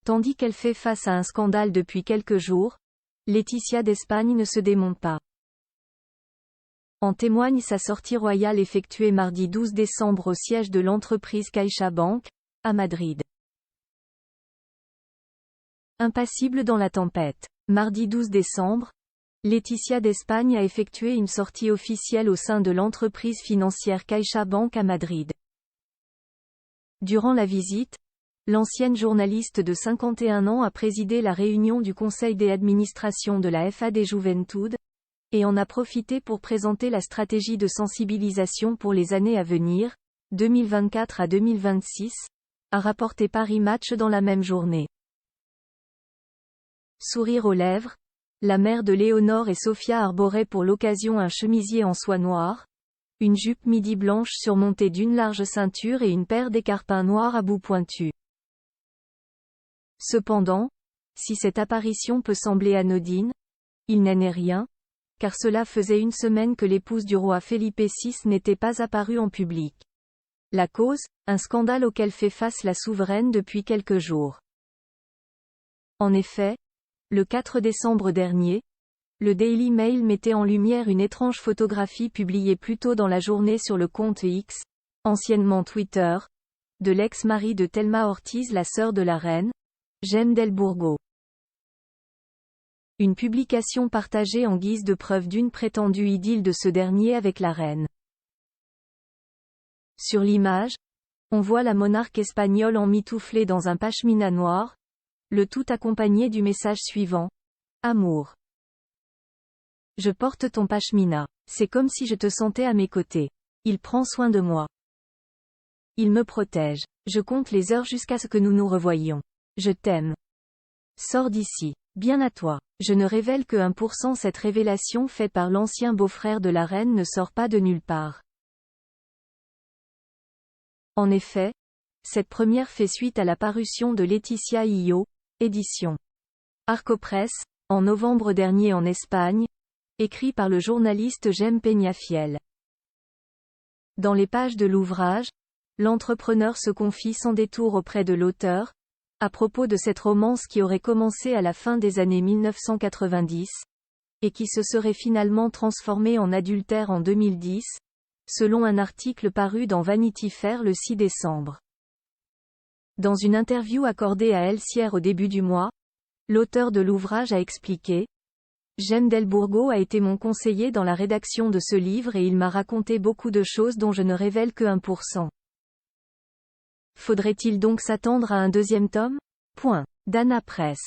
Tandis qu'elle fait face à un scandale depuis quelques jours, Laetitia d'Espagne ne se démonte pas. En témoigne sa sortie royale effectuée mardi 12 décembre au siège de l'entreprise CaixaBank, à Madrid. Impassible dans la tempête. Mardi 12 décembre, Laetitia d'Espagne a effectué une sortie officielle au sein de l'entreprise financière CaixaBank à Madrid. Durant la visite, l'ancienne journaliste de 51 ans a présidé la réunion du conseil d'administration de la FA de Juventud, et en a profité pour présenter la stratégie de sensibilisation pour les années à venir, 2024 à 2026, a rapporté Paris Match dans la même journée. Sourire aux lèvres, la mère de Léonore et Sofia arborait pour l'occasion un chemisier en soie noire, une jupe midi blanche surmontée d'une large ceinture et une paire d'écarpins noirs à bout pointu. Cependant, si cette apparition peut sembler anodine, il n'en est rien, car cela faisait une semaine que l'épouse du roi Felipe VI n'était pas apparue en public. La cause, un scandale auquel fait face la souveraine depuis quelques jours. En effet, le 4 décembre dernier, le Daily Mail mettait en lumière une étrange photographie publiée plus tôt dans la journée sur le compte X, anciennement Twitter, de l'ex-mari de Thelma Ortiz, la sœur de la reine, Gem del Burgo. Une publication partagée en guise de preuve d'une prétendue idylle de ce dernier avec la reine. Sur l'image, on voit la monarque espagnole emmitouflée dans un pashmina noir, le tout accompagné du message suivant. Amour. Je porte ton pashmina. C'est comme si je te sentais à mes côtés. Il prend soin de moi. Il me protège. Je compte les heures jusqu'à ce que nous nous revoyions. Je t'aime. Sors d'ici. Bien à toi. Je ne révèle que 1%. Cette révélation faite par l'ancien beau-frère de la reine ne sort pas de nulle part. En effet, cette première fait suite à la parution de Laetitia Io, édition Arcopress, en novembre dernier en Espagne, écrit par le journaliste Gem Peñafiel. Dans les pages de l'ouvrage, l'entrepreneur se confie sans détour auprès de l'auteur, à propos de cette romance qui aurait commencé à la fin des années 1990, et qui se serait finalement transformée en adultère en 2010, selon un article paru dans Vanity Fair le 6 décembre. Dans une interview accordée à Elsière au début du mois, l'auteur de l'ouvrage a expliqué: Gem del Burgo a été mon conseiller dans la rédaction de ce livre et il m'a raconté beaucoup de choses dont je ne révèle que 1%. Faudrait-il donc s'attendre à un deuxième tome? Dana Press.